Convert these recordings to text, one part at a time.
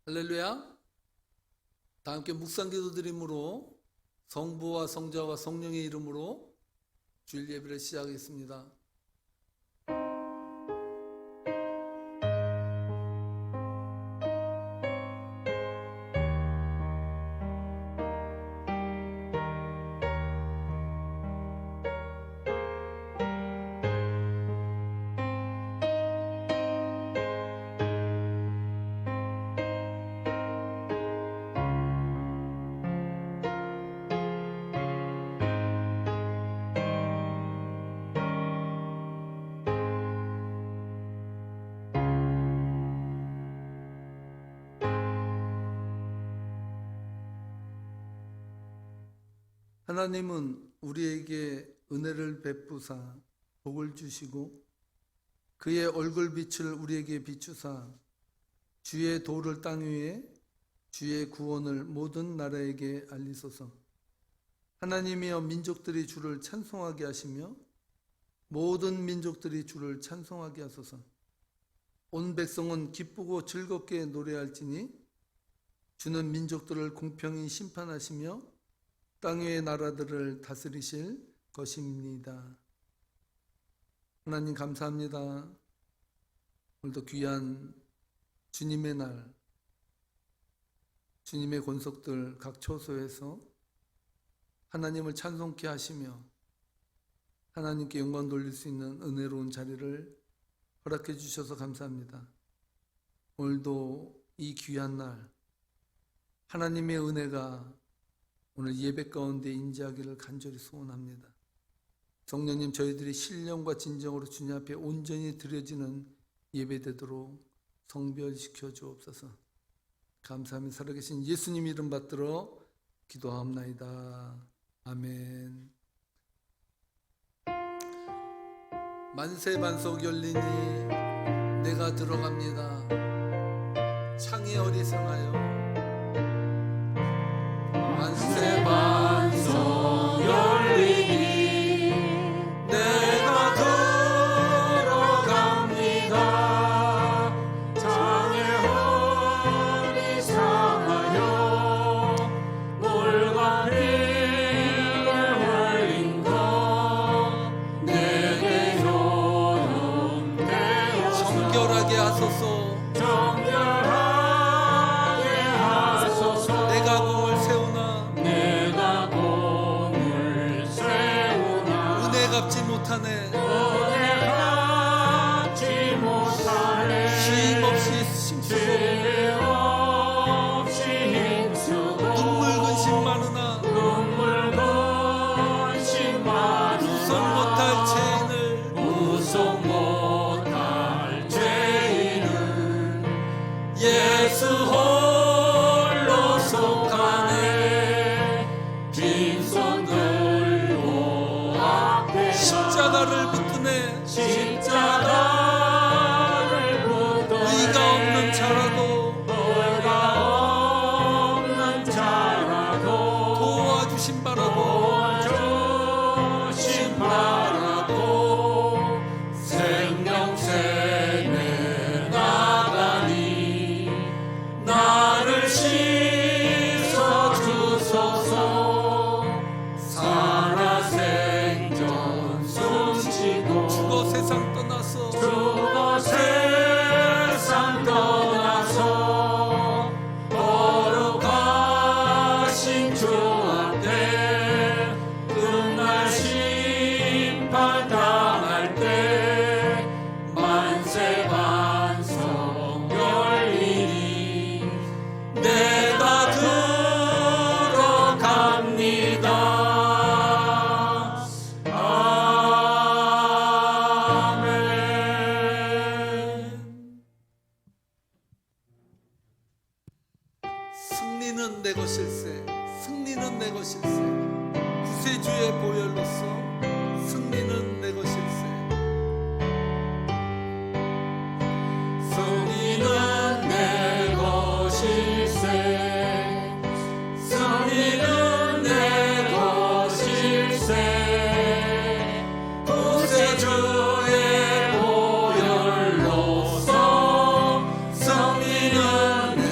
할렐루야. 다 함께 묵상기도 드림으로 성부와 성자와 성령의 이름으로 주일 예배를 시작하겠습니다. 하나님은 우리에게 은혜를 베푸사 복을 주시고 그의 얼굴빛을 우리에게 비추사 주의 도를 땅 위에 주의 구원을 모든 나라에게 알리소서. 하나님이여 민족들이 주를 찬송하게 하시며 모든 민족들이 주를 찬송하게 하소서. 온 백성은 기쁘고 즐겁게 노래할지니 주는 민족들을 공평히 심판하시며 땅 위의 나라들을 다스리실 것입니다. 하나님 감사합니다. 오늘도 귀한 주님의 날, 주님의 권속들 각 처소에서 하나님을 찬송케 하시며 하나님께 영광 돌릴 수 있는 은혜로운 자리를 허락해 주셔서 감사합니다. 오늘도 이 귀한 날 하나님의 은혜가 오늘 예배 가운데 임재하기를 간절히 소원합니다. 성령님, 저희들이 신령과 진정으로 주님 앞에 온전히 드려지는 예배되도록 성별시켜 주옵소서. 감사하며 살아계신 예수님 이름 받들어 기도하옵나이다. 아멘. 만세 반석 열리니 내가 들어갑니다. 창이 어리석하여 만세 반석 열리니 내가 들어갑니다. 창에 허리 상하여 물과 피를 흘린 것 내게 효용되어서 정결하게 하소서. 내가 공을 세우나 은혜 갚지 못하네. 쉼없이 힘쓰고 눈물 근심 많으나 구속 못할 죄인을 예수 홀로 속하네. 빈손 들고 앞에 십자가를 붙드네. 의가 없는 자라도 도와주신 바라고 생명샘에 나가니 나를 씻어주소서. 살아생전 숨쉬고 죽어 세상 떠나서 거룩하신 주 앞에 끝날 심판 당할 때 만세 반석 열리니 내가 들어갑니다. 승리는 내 것일세. 승리는 내 것일세. 구세주의 보혈로서 승리는 내 것일세. 승리는 내 것일세. 승리는 내 것일세. 구세주의 보혈로서 승리는 내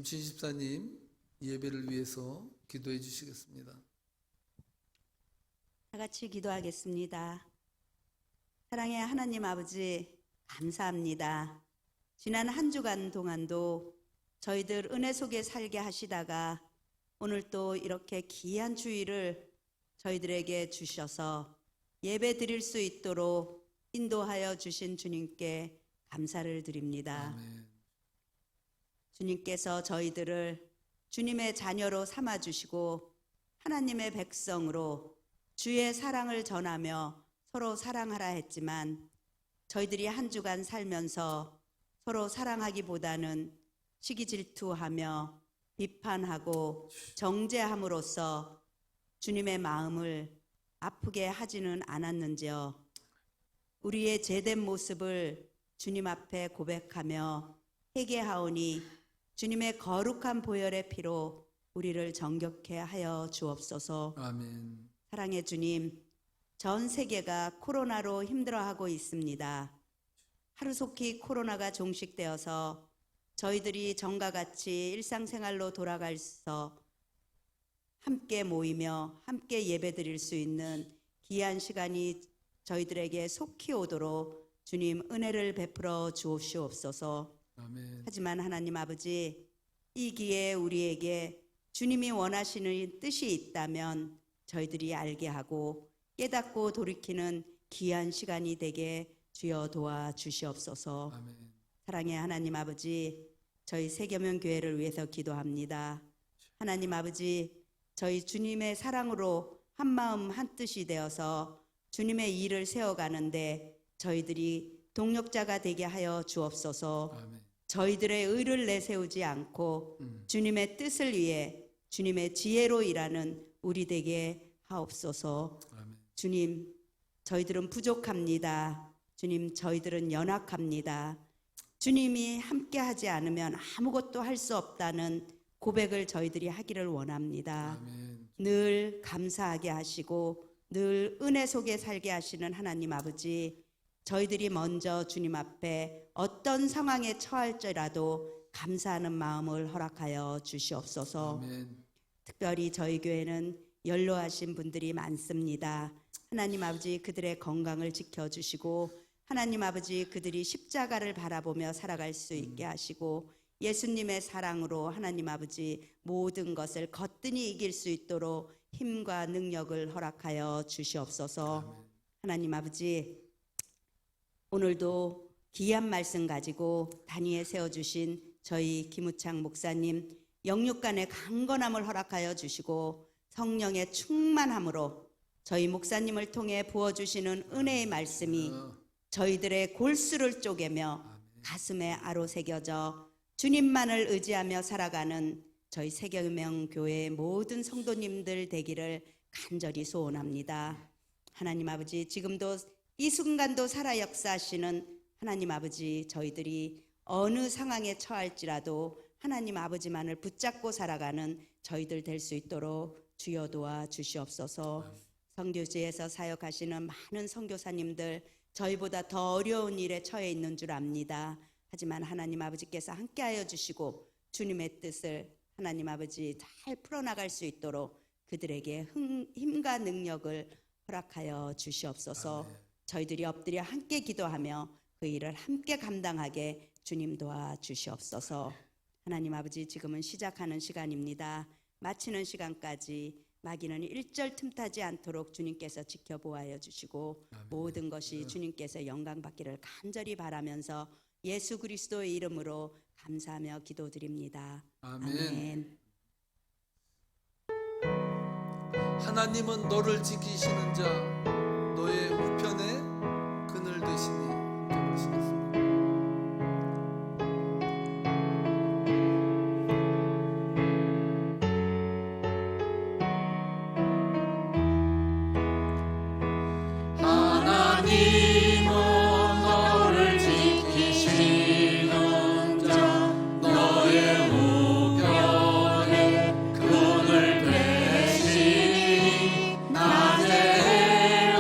김춘 집사님 예배를 위해서 기도해 주시겠습니다. 다 같이 기도하겠습니다. 사랑의 하나님 아버지, 감사합니다. 지난 한 주간 동안도 저희들 은혜 속에 살게 하시다가 오늘 또 이렇게 귀한 주일을 저희들에게 주셔서 예배 드릴 수 있도록 인도하여 주신 주님께 감사를 드립니다. 아멘. 주님께서 저희들을 주님의 자녀로 삼아주시고 하나님의 백성으로 주의 사랑을 전하며 서로 사랑하라 했지만 저희들이 한 주간 살면서 서로 사랑하기보다는 시기 질투하며 비판하고 정죄함으로써 주님의 마음을 아프게 하지는 않았는지요. 우리의 죄된 모습을 주님 앞에 고백하며 회개하오니 주님의 거룩한 보혈의 피로 우리를 정결케 하여 주옵소서. 아멘. 사랑의 주님, 전 세계가 코로나로 힘들어하고 있습니다. 하루속히 코로나가 종식되어서 저희들이 전과 같이 일상생활로 돌아가서 함께 모이며 함께 예배드릴 수 있는 귀한 시간이 저희들에게 속히 오도록 주님 은혜를 베풀어 주옵시옵소서. 아멘. 하지만 하나님 아버지, 이 기회에 우리에게 주님이 원하시는 뜻이 있다면 저희들이 알게 하고 깨닫고 돌이키는 귀한 시간이 되게 주여 도와주시옵소서. 아멘. 사랑의 하나님 아버지, 저희 세계명교회를 위해서 기도합니다. 하나님 아버지, 저희 주님의 사랑으로 한마음 한뜻이 되어서 주님의 일을 세워가는데 저희들이 동력자가 되게 하여 주옵소서. 아멘. 저희들의 의를 내세우지 않고 주님의 뜻을 위해 주님의 지혜로 일하는 우리 되게 하옵소서. 아멘. 주님, 저희들은 부족합니다. 주님, 저희들은 연약합니다. 주님이 함께 하지 않으면 아무것도 할 수 없다는 고백을 저희들이 하기를 원합니다. 아멘. 늘 감사하게 하시고 늘 은혜 속에 살게 하시는 하나님 아버지, 저희들이 먼저 주님 앞에 어떤 상황에 처할지라도 감사하는 마음을 허락하여 주시옵소서. 아멘. 특별히 저희 교회는 연로하신 분들이 많습니다. 하나님 아버지, 그들의 건강을 지켜주시고 하나님 아버지, 그들이 십자가를 바라보며 살아갈 수 있게 하시고 예수님의 사랑으로 하나님 아버지 모든 것을 거뜬히 이길 수 있도록 힘과 능력을 허락하여 주시옵소서. 아멘. 하나님 아버지, 오늘도 귀한 말씀 가지고 단위에 세워주신 저희 김우창 목사님 영육간의 강건함을 허락하여 주시고 성령의 충만함으로 저희 목사님을 통해 부어주시는 은혜의 말씀이 저희들의 골수를 쪼개며 가슴에 아로 새겨져 주님만을 의지하며 살아가는 저희 세계명교회의 모든 성도님들 되기를 간절히 소원합니다. 하나님 아버지, 지금도 이 순간도 살아 역사하시는 하나님 아버지, 저희들이 어느 상황에 처할지라도 하나님 아버지만을 붙잡고 살아가는 저희들 될 수 있도록 주여 도와 주시옵소서. 선교지에서 사역하시는 많은 선교사님들, 저희보다 더 어려운 일에 처해 있는 줄 압니다. 하지만 하나님 아버지께서 함께하여 주시고 주님의 뜻을 하나님 아버지 잘 풀어나갈 수 있도록 그들에게 힘과 능력을 허락하여 주시옵소서. 아멘. 저희들이 엎드려 함께 기도하며 그 일을 함께 감당하게 주님 도와주시옵소서. 하나님 아버지, 지금은 시작하는 시간입니다. 마치는 시간까지 마귀는 일절 틈타지 않도록 주님께서 지켜보아여 주시고 아멘. 모든 것이 주님께서 영광 받기를 간절히 바라면서 예수 그리스도의 이름으로 감사하며 기도드립니다. 아멘. 아멘. 하나님은 너를 지키시는 자, 너의 우편에 그늘 되시니. 함께 보시겠습니다. 하나님은 너를 지키시는 자, 너의 우편에 그늘 되시니 낮에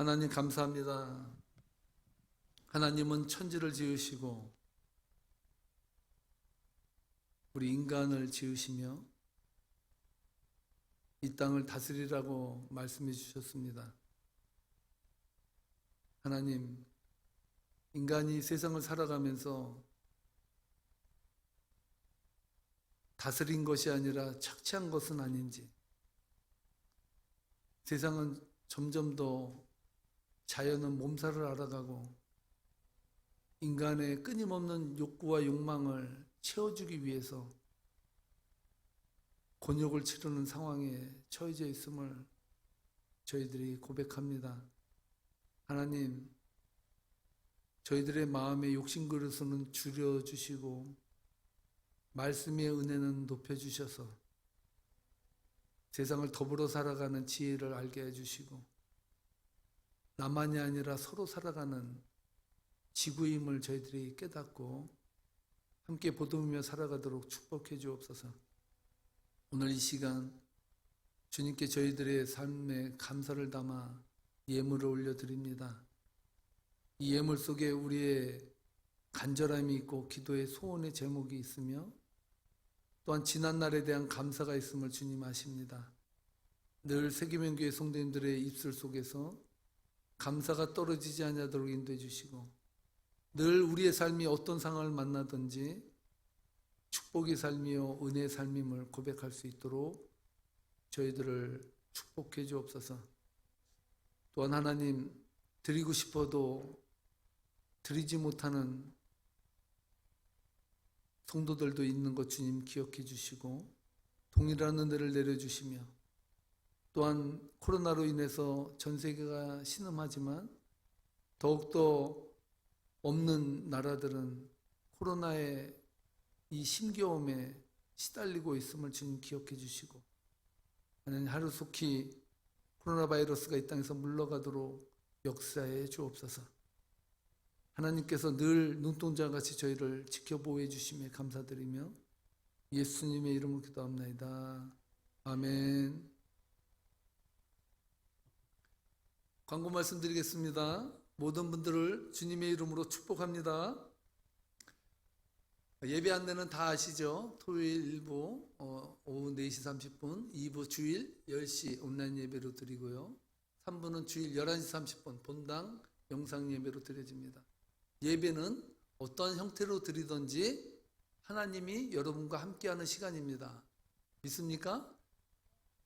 하나님 감사합니다. 하나님은 천지를 지으시고 우리 인간을 지으시며 이 땅을 다스리라고 말씀해 주셨습니다. 하나님, 인간이 세상을 살아가면서 다스린 것이 아니라 착취한 것은 아닌지, 세상은 점점 더 자연은 몸살을 앓아가고 인간의 끊임없는 욕구와 욕망을 채워주기 위해서 곤욕을 치르는 상황에 처해져 있음을 저희들이 고백합니다. 하나님, 저희들의 마음의 욕심 그릇은 줄여주시고 말씀의 은혜는 높여주셔서 세상을 더불어 살아가는 지혜를 알게 해주시고 나만이 아니라 서로 살아가는 지구임을 저희들이 깨닫고 함께 보듬으며 살아가도록 축복해 주옵소서. 오늘 이 시간 주님께 저희들의 삶에 감사를 담아 예물을 올려드립니다. 이 예물 속에 우리의 간절함이 있고 기도의 소원의 제목이 있으며 또한 지난날에 대한 감사가 있음을 주님 아십니다. 늘 세계명교회 성도님들의 입술 속에서 감사가 떨어지지 않도록 인도해 주시고 늘 우리의 삶이 어떤 상황을 만나든지 축복의 삶이요 은혜의 삶임을 고백할 수 있도록 저희들을 축복해 주옵소서. 또한 하나님, 드리고 싶어도 드리지 못하는 성도들도 있는 것 주님 기억해 주시고 동일한 은혜를 내려주시며 또한 코로나로 인해서 전 세계가 신음하지만 더욱더 없는 나라들은 코로나의 이 심겨움에 시달리고 있음을 주님 기억해 주시고 하나님, 하루속히 코로나 바이러스가 이 땅에서 물러가도록 역사해 주옵소서. 하나님께서 늘 눈동자같이 저희를 지켜보호해 주심에 감사드리며 예수님의 이름으로 기도합나이다. 아멘. 광고 말씀드리겠습니다. 모든 분들을 주님의 이름으로 축복합니다. 예배 안내는 다 아시죠? 토요일 1부 오후 4시 30분, 2부 주일 10시 온라인 예배로 드리고요. 3부는 주일 11시 30분 본당 영상 예배로 드려집니다. 예배는 어떤 형태로 드리든지 하나님이 여러분과 함께하는 시간입니다. 믿습니까?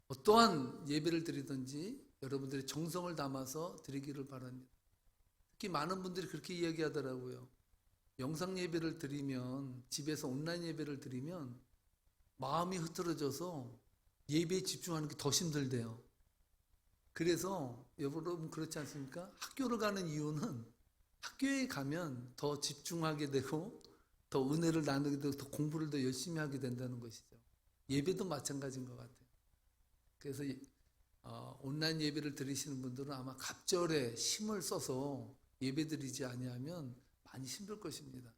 어떠한 예배를 드리든지 여러분들의 정성을 담아서 드리기를 바랍니다. 특히 많은 분들이 그렇게 이야기하더라고요. 영상 예배를 드리면, 집에서 온라인 예배를 드리면 마음이 흐트러져서 예배에 집중하는 게 더 힘들대요. 그래서 여러분 그렇지 않습니까? 학교를 가는 이유는 학교에 가면 더 집중하게 되고 더 은혜를 나누게 되고 더 공부를 더 열심히 하게 된다는 것이죠. 예배도 마찬가지인 것 같아요. 그래서 온라인 예배를 드리시는 분들은 아마 갑절에 힘을 써서 예배 드리지 아니하면 많이 힘들 것입니다.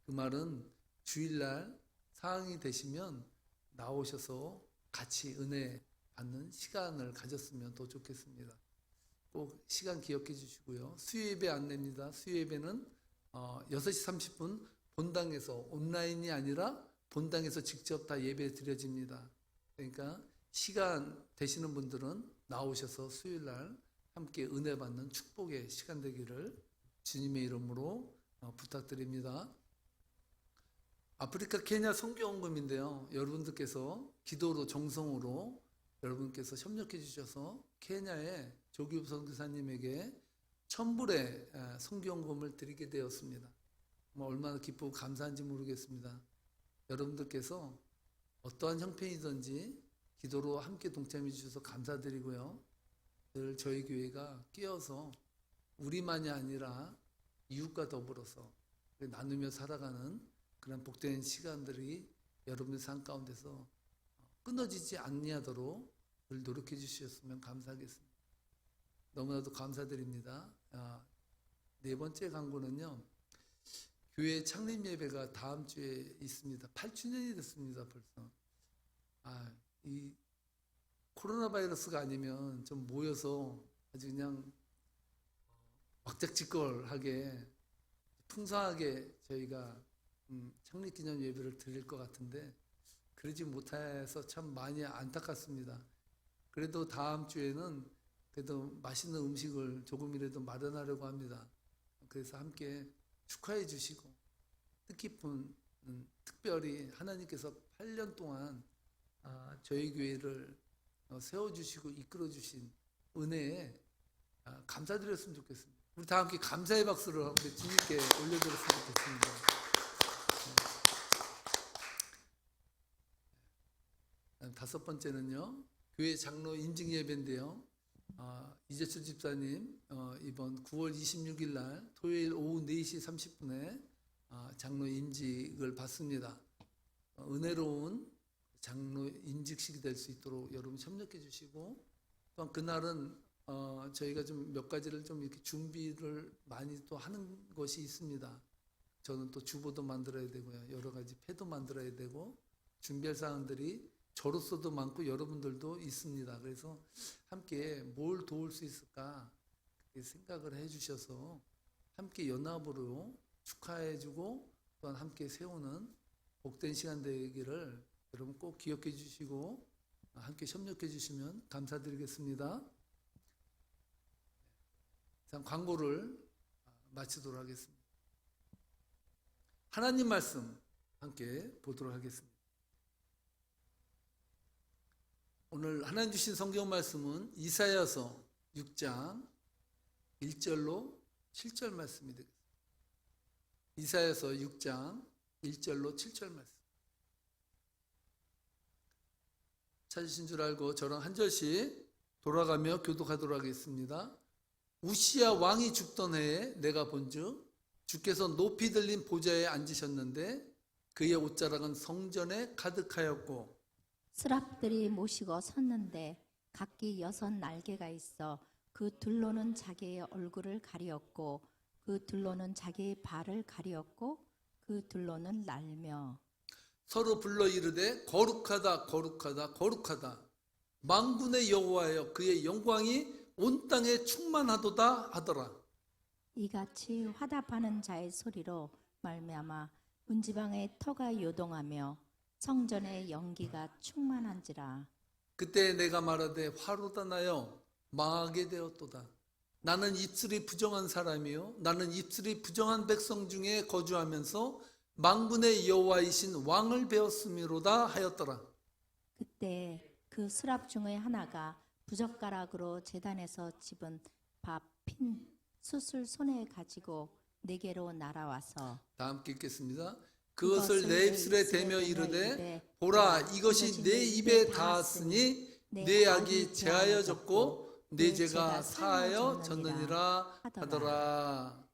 그 말은 주일날 상황이 되시면 나오셔서 같이 은혜 받는 시간을 가졌으면 더 좋겠습니다. 꼭 시간 기억해 주시고요. 수요예배 안내입니다. 수요예배는 6시 30분 본당에서, 온라인이 아니라 본당에서 직접 다 예배 드려집니다. 그러니까 시간 되시는 분들은 나오셔서 수요일날 함께 은혜 받는 축복의 시간 되기를 주님의 이름으로 부탁드립니다. 아프리카 케냐 선교원금인데요. 여러분들께서 기도로 정성으로 여러분께서 협력해 주셔서 케냐의 조규 선교사님에게 1000불의 선교원금을 드리게 되었습니다. 얼마나 기쁘고 감사한지 모르겠습니다. 여러분들께서 어떠한 형편이든지 기도로 함께 동참해 주셔서 감사드리고요. 늘 저희 교회가 깨어서 우리만이 아니라 이웃과 더불어서 나누며 살아가는 그런 복된 시간들이 여러분의 삶 가운데서 끊어지지 않도록 늘 노력해 주셨으면 감사하겠습니다. 너무나도 감사드립니다. 네 번째 광고는요. 교회 창립 예배가 다음 주에 있습니다. 8주년이 됐습니다. 벌써. 이 코로나 바이러스가 아니면 좀 모여서 아주 그냥 막작지껄하게 풍성하게 저희가 창립기념 예배를 드릴 것 같은데 그러지 못해서 참 많이 안타깝습니다. 그래도 다음 주에는 그래도 맛있는 음식을 조금이라도 마련하려고 합니다. 그래서 함께 축하해 주시고 뜻깊은 특별히 하나님께서 8년 동안 저희 교회를 세워주시고 이끌어주신 은혜에 감사드렸으면 좋겠습니다. 우리 다 함께 감사의 박수를 함께 주님께 올려드렸으면 좋겠습니다. 다섯 번째는요, 교회 장로 인증 예배인데요. 이재철 집사님 이번 9월 26일 날 토요일 오후 4시 30분에 장로 인직을 받습니다. 은혜로운 장로 인직식이 될 수 있도록 여러분 협력해 주시고, 또한 그날은 저희가 좀 몇 가지를 좀 이렇게 준비를 많이 또 하는 것이 있습니다. 저는 또 주보도 만들어야 되고요, 여러 가지 패도 만들어야 되고 준비할 사항들이 저로서도 많고 여러분들도 있습니다. 그래서 함께 뭘 도울 수 있을까 생각을 해주셔서 함께 연합으로 축하해주고 또한 함께 세우는 복된 시간 되기를 여러분 꼭 기억해 주시고 함께 협력해 주시면 감사드리겠습니다. 자, 광고를 마치도록 하겠습니다. 하나님 말씀 함께 보도록 하겠습니다. 오늘 하나님 주신 성경 말씀은 이사야서 6장 1절로 7절 말씀이 되겠습니다. 이사야서 6장 1절로 7절 말씀. 찾으신 줄 알고 저랑 한 절씩 돌아가며 교독하도록 하겠습니다. 우시야 왕이 죽던 해에 내가 본즉 주께서 높이 들린 보좌에 앉으셨는데 그의 옷자락은 성전에 가득하였고 스랍들이 모시고 섰는데 각기 6 날개가 있어 그 둘로는 자기의 얼굴을 가리었고 그 둘로는 자기의 발을 가리었고 그 둘로는 날며 서로 불러 이르되 거룩하다 거룩하다 거룩하다 만군의 여호와여 그의 영광이 온 땅에 충만하도다 하더라. 이같이 화답하는 자의 소리로 말미암아 문지방의 터가 요동하며 성전의 연기가 충만한지라. 그때 내가 말하되 화로다 나여 망하게 되었도다. 나는 입술이 부정한 사람이요 나는 입술이 부정한 백성 중에 거주하면서 만군의 여호와이신 왕을 배웠음이로다 하였더라. 그때 그 스랍 중의 하나가 부젓가락으로 제단에서 집은 밥 핀 숯을 손에 가지고 내게로 날아와서 다 함께 읽겠습니다. 그것을 내 입술에 대며 이르되 보라 이것이 내 입에 닿았으니 내 악이 제하여졌고 내 죄가 사하여졌느니라 하더라.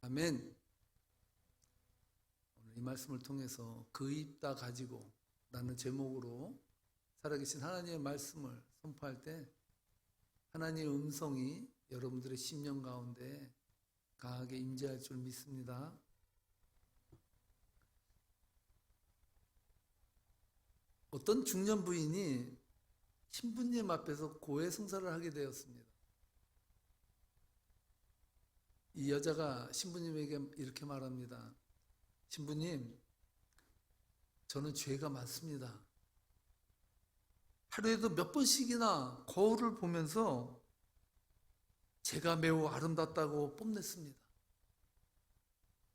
아멘. 오늘 이 말씀을 통해서 그 입 다 가지고 라는 제목으로 살아계신 하나님의 말씀을 선포할 때 하나님의 음성이 여러분들의 심령 가운데 강하게 임재할 줄 믿습니다. 어떤 중년 부인이 신부님 앞에서 고해 성사를 하게 되었습니다. 이 여자가 신부님에게 이렇게 말합니다. 신부님, 저는 죄가 많습니다. 하루에도 몇 번씩이나 거울을 보면서 제가 매우 아름답다고 뽐냈습니다.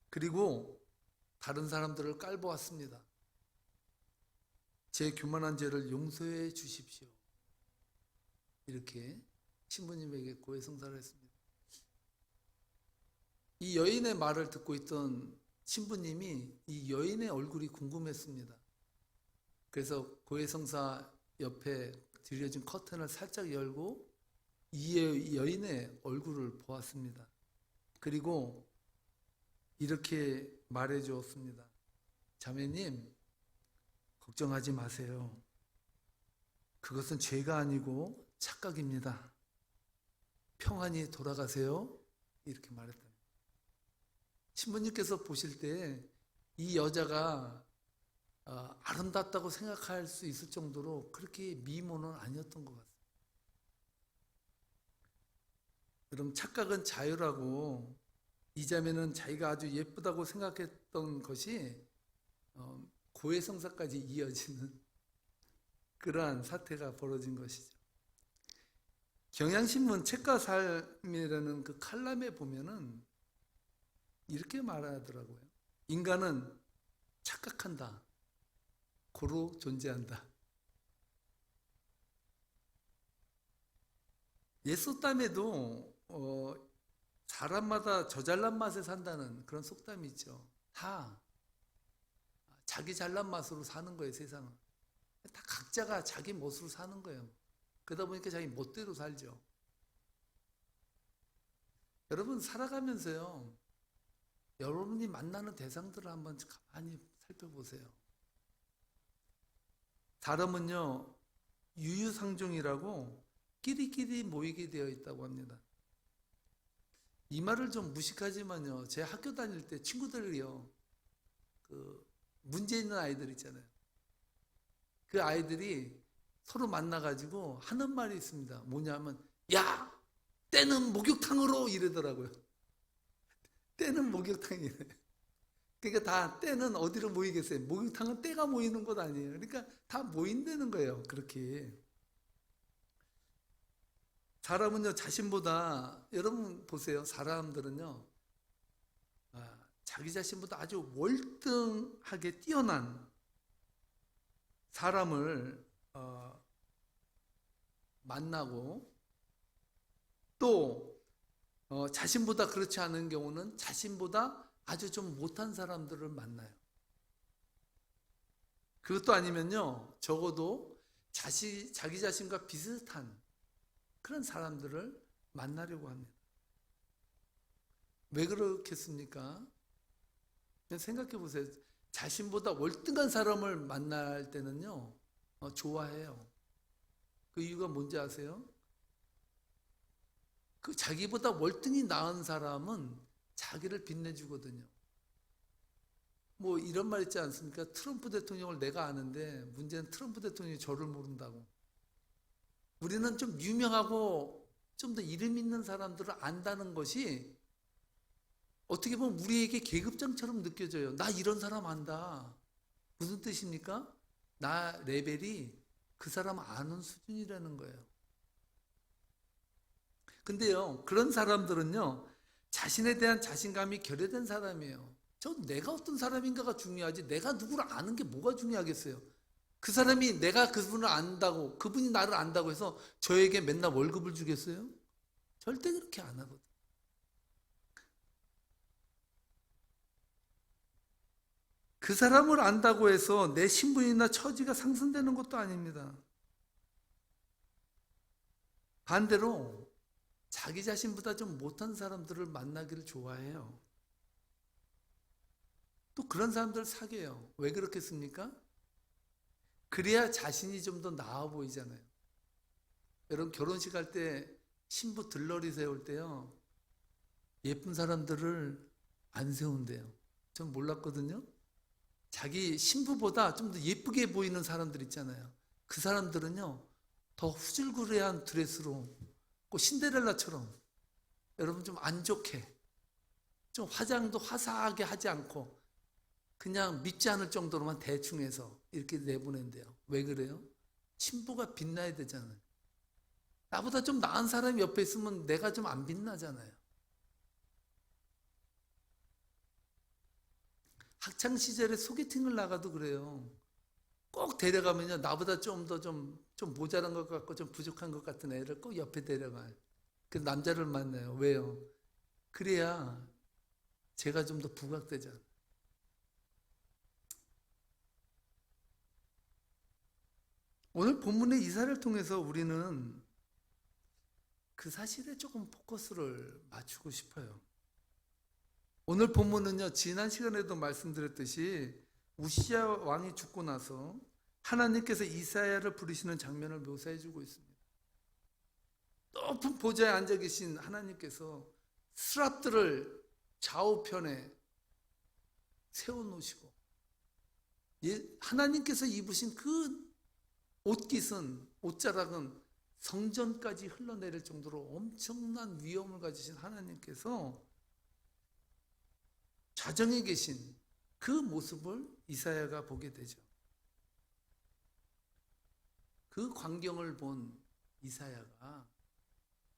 그리고 다른 사람들을 깔보았습니다. 제 교만한 죄를 용서해 주십시오. 이렇게 신부님에게 고해 성사를 했습니다. 이 여인의 말을 듣고 있던 신부님이 이 여인의 얼굴이 궁금했습니다. 그래서 고해 성사 옆에 들려진 커튼을 살짝 열고 이 여인의 얼굴을 보았습니다. 그리고 이렇게 말해 주었습니다. 자매님, 걱정하지 마세요. 그것은 죄가 아니고 착각입니다. 평안히 돌아가세요. 이렇게 말했다. 신부님께서 보실 때 이 여자가 아름답다고 생각할 수 있을 정도로 그렇게 미모는 아니었던 것 같습니다. 여러분 착각은 자유라고 이 자매는 자기가 아주 예쁘다고 생각했던 것이 고해성사까지 이어지는 그러한 사태가 벌어진 것이죠. 경향신문 책과 삶이라는 그 칼럼에 보면은 이렇게 말하더라고요. 인간은 착각한다. 고로 존재한다. 옛 속담에도 사람마다 저 잘난 맛에 산다는 그런 속담이 있죠. 다 자기 잘난 맛으로 사는 거예요, 세상은. 다 각자가 자기 멋으로 사는 거예요. 그러다 보니까 자기 멋대로 살죠. 여러분 살아가면서요, 여러분이 만나는 대상들을 한번 가만히 살펴보세요. 사람은요, 유유상종이라고 끼리끼리 모이게 되어 있다고 합니다. 이 말을 좀 무식하지만요, 제 학교 다닐 때 친구들이요, 문제 있는 아이들 있잖아요. 그 아이들이 서로 만나가지고 하는 말이 있습니다. 뭐냐면, 야! 때는 목욕탕으로 이러더라고요. 때는 목욕탕이래. 그러니까 다 때는 어디로 모이겠어요? 목욕탕은 때가 모이는 곳 아니에요. 그러니까 다 모인다는 거예요. 그렇게. 사람은요, 자신보다, 여러분 보세요. 사람들은요, 자기 자신보다 아주 월등하게 뛰어난 사람을 만나고 또 자신보다 그렇지 않은 경우는 자신보다 아주 좀 못한 사람들을 만나요. 그것도 아니면요, 적어도 자기 자신과 비슷한 그런 사람들을 만나려고 합니다. 왜 그렇겠습니까? 그냥 생각해 보세요. 자신보다 월등한 사람을 만날 때는요, 좋아해요. 그 이유가 뭔지 아세요? 그 자기보다 월등히 나은 사람은 자기를 빛내주거든요. 뭐 이런 말 있지 않습니까? 트럼프 대통령을 내가 아는데 문제는 트럼프 대통령이 저를 모른다고. 우리는 좀 유명하고 좀 더 이름 있는 사람들을 안다는 것이 어떻게 보면 우리에게 계급장처럼 느껴져요. 나 이런 사람 안다. 무슨 뜻입니까? 나 레벨이 그 사람 아는 수준이라는 거예요. 근데요, 그런 사람들은요, 자신에 대한 자신감이 결여된 사람이에요. 내가 어떤 사람인가가 중요하지, 내가 누구를 아는 게 뭐가 중요하겠어요? 그 사람이 내가 그분을 안다고, 그분이 나를 안다고 해서 저에게 맨날 월급을 주겠어요? 절대 그렇게 안 하거든. 그 사람을 안다고 해서 내 신분이나 처지가 상승되는 것도 아닙니다. 반대로 자기 자신보다 좀 못한 사람들을 만나기를 좋아해요. 또 그런 사람들을 사귀어요. 왜 그렇겠습니까? 그래야 자신이 좀 더 나아 보이잖아요. 여러분 결혼식 할 때 신부 들러리 세울 때요, 예쁜 사람들을 안 세운대요. 전 몰랐거든요. 자기 신부보다 좀 더 예쁘게 보이는 사람들 있잖아요. 그 사람들은요, 더 후줄그레한 드레스로, 꼭 신데렐라처럼, 여러분 좀 안 좋게, 좀 화장도 화사하게 하지 않고 그냥 밉지 않을 정도로만 대충 해서 이렇게 내보낸대요. 왜 그래요? 신부가 빛나야 되잖아요. 나보다 좀 나은 사람이 옆에 있으면 내가 좀 안 빛나잖아요. 학창 시절에 소개팅을 나가도 그래요. 꼭 데려가면요, 나보다 좀 더 좀 모자란 것 같고 좀 부족한 것 같은 애를 꼭 옆에 데려가요. 그 남자를 만나요. 왜요? 그래야 제가 좀 더 부각되잖아요. 오늘 본문의 이사를 통해서 우리는 그 사실에 조금 포커스를 맞추고 싶어요. 오늘 본문은요, 지난 시간에도 말씀드렸듯이 우시야 왕이 죽고 나서 하나님께서 이사야를 부르시는 장면을 묘사해 주고 있습니다. 높은 보좌에 앉아 계신 하나님께서 스랍들을 좌우편에 세워놓으시고, 하나님께서 입으신 그 옷깃은, 옷자락은 성전까지 흘러내릴 정도로 엄청난 위엄을 가지신 하나님께서 좌정에 계신 그 모습을 이사야가 보게 되죠. 그 광경을 본 이사야가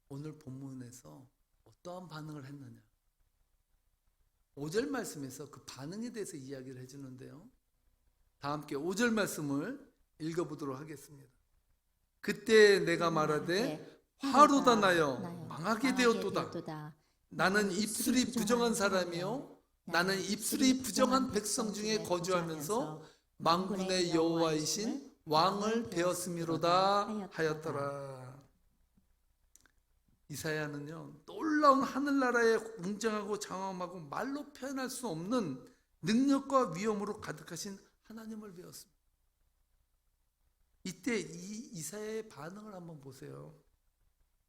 오늘 본문에서 어떠한 반응을 했느냐. 5절 말씀에서 그 반응에 대해서 이야기를 해주는데요. 다 함께 5절 말씀을 읽어보도록 하겠습니다. 그때 내가 말하되 화로다 나여 망하게 되었도다. 나는 입술이 부정한 사람이요 나는 입술이 부정한 백성 중에 거주하면서 만군의 여호와이신 왕을 배웠음이로다 하였더라. 이사야는요 놀라운 하늘나라의 웅장하고 장엄하고 말로 표현할 수 없는 능력과 위엄으로 가득하신 하나님을 배웠습니다. 이때 이 이사야의 반응을 한번 보세요.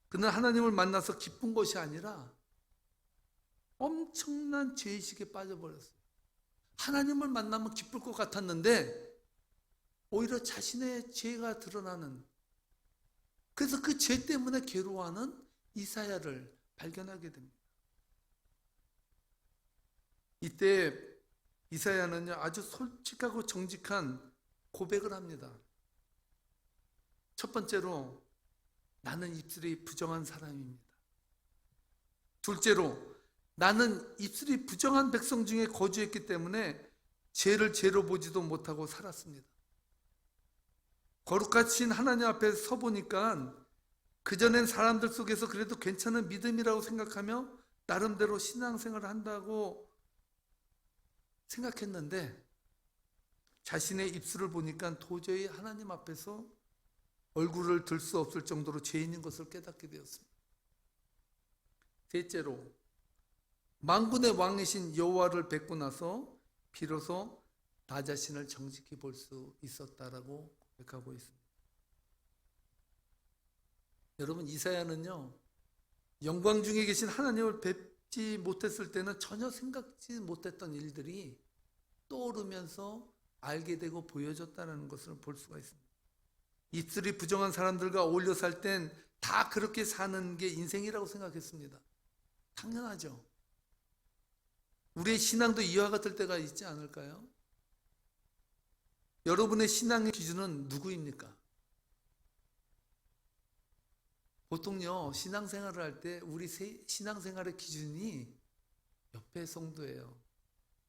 그는 하나님을 만나서 기쁜 것이 아니라 엄청난 죄의식에 빠져버렸어요. 하나님을 만나면 기쁠 것 같았는데 오히려 자신의 죄가 드러나는, 그래서 그 죄 때문에 괴로워하는 이사야를 발견하게 됩니다. 이때 이사야는요 아주 솔직하고 정직한 고백을 합니다. 첫 번째로 나는 입술이 부정한 사람입니다. 둘째로 나는 입술이 부정한 백성 중에 거주했기 때문에 죄를 죄로 보지도 못하고 살았습니다. 거룩하신 하나님 앞에 서보니까 그전엔 사람들 속에서 그래도 괜찮은 믿음이라고 생각하며 나름대로 신앙생활을 한다고 생각했는데 자신의 입술을 보니까 도저히 하나님 앞에서 얼굴을 들 수 없을 정도로 죄인인 것을 깨닫게 되었습니다. 셋째로 만군의 왕이신 여호와를 뵙고 나서 비로소 나 자신을 정직히 볼 수 있었다라고 고백하고 있습니다. 여러분 이사야는요 영광 중에 계신 하나님을 뵙지 못했을 때는 전혀 생각지 못했던 일들이 떠오르면서 알게 되고 보여졌다는 것을 볼 수가 있습니다. 입술이 부정한 사람들과 어울려 살 땐 다 그렇게 사는 게 인생이라고 생각했습니다. 당연하죠. 우리의 신앙도 이와 같을 때가 있지 않을까요? 여러분의 신앙의 기준은 누구입니까? 보통요 신앙생활을 할 때 우리 신앙생활의 기준이 옆에 성도예요.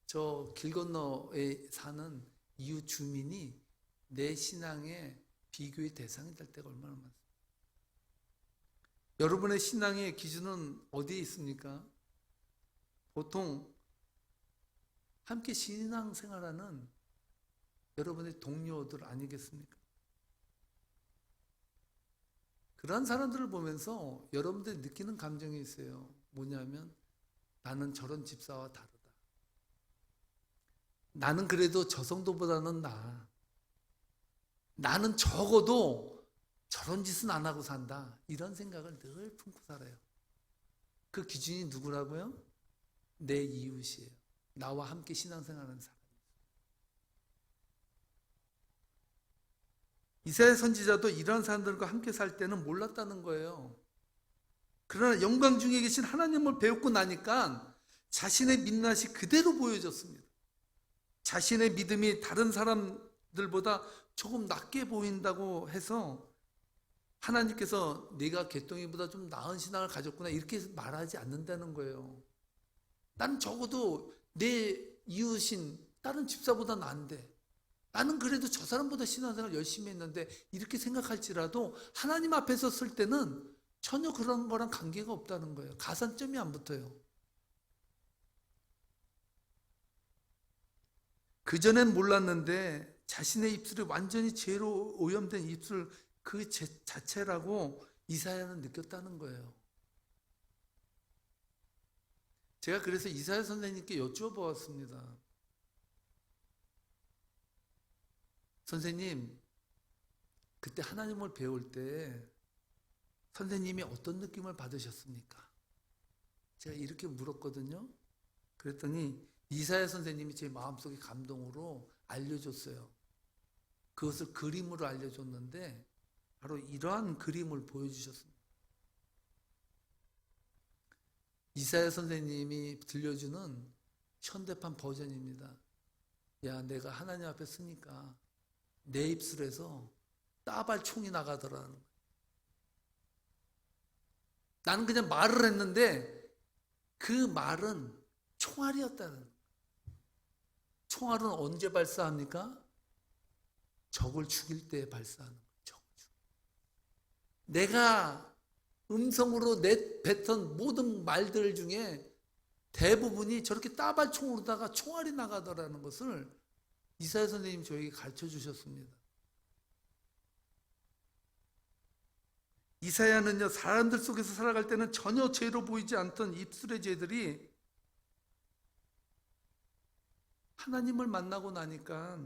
저 길 건너에 사는 이웃 주민이 내 신앙의 비교의 대상이 될 때가 얼마나 많습니까? 여러분의 신앙의 기준은 어디에 있습니까? 보통 함께 신앙생활하는 여러분의 동료들 아니겠습니까? 그러한 사람들을 보면서 여러분들이 느끼는 감정이 있어요. 뭐냐면 나는 저런 집사와 다르다. 나는 그래도 저 정도보다는 나아. 나는 적어도 저런 짓은 안 하고 산다. 이런 생각을 늘 품고 살아요. 그 기준이 누구라고요? 내 이웃이에요. 나와 함께 신앙생활하는 사람. 이사야 선지자도 이런 사람들과 함께 살 때는 몰랐다는 거예요. 그러나 영광 중에 계신 하나님을 배우고 나니까 자신의 민낯이 그대로 보여졌습니다. 자신의 믿음이 다른 사람들보다 조금 낮게 보인다고 해서 하나님께서 네가 개똥이보다 좀 나은 신앙을 가졌구나 이렇게 말하지 않는다는 거예요. 난 적어도 내 이웃인 다른 집사보다 나은데 나는 그래도 저 사람보다 신앙생활 열심히 했는데 이렇게 생각할지라도 하나님 앞에 섰을 때는 전혀 그런 거랑 관계가 없다는 거예요. 가산점이 안 붙어요. 그전엔 몰랐는데 자신의 입술이 완전히 죄로 오염된 입술 그 자체라고 이사야는 느꼈다는 거예요. 제가 그래서 이사야 선생님께 여쭈어보았습니다. 선생님, 그때 하나님을 배울 때 선생님이 어떤 느낌을 받으셨습니까? 제가 이렇게 물었거든요. 그랬더니 이사야 선생님이 제 마음속에 감동으로 알려줬어요. 그것을 그림으로 알려줬는데 바로 이러한 그림을 보여주셨습니다. 이사야 선생님이 들려주는 현대판 버전입니다. 야, 내가 하나님 앞에 서니까 내 입술에서 따발 총이 나가더라는 거예요. 나는 그냥 말을 했는데 그 말은 총알이었다는 거예요. 총알은 언제 발사합니까? 적을 죽일 때 발사하는 거예요. 내가 음성으로 뱉은 모든 말들 중에 대부분이 저렇게 따발총으로다가 총알이 나가더라는 것을 이사야 선생님이 저에게 가르쳐 주셨습니다. 이사야는요, 사람들 속에서 살아갈 때는 전혀 죄로 보이지 않던 입술의 죄들이 하나님을 만나고 나니까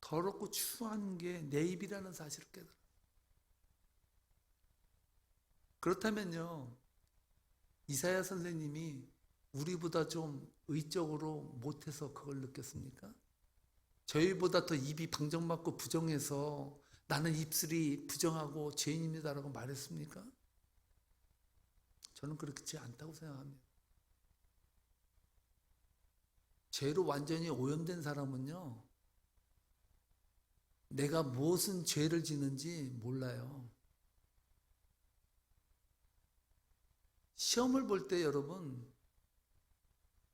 더럽고 추한 게 내 입이라는 사실을 깨달아요. 그렇다면요, 이사야 선생님이 우리보다 좀 의적으로 못해서 그걸 느꼈습니까? 저희보다 더 입이 방정맞고 부정해서 나는 입술이 부정하고 죄인입니다라고 말했습니까? 저는 그렇지 않다고 생각합니다. 죄로 완전히 오염된 사람은요, 내가 무슨 죄를 지는지 몰라요. 시험을 볼 때 여러분,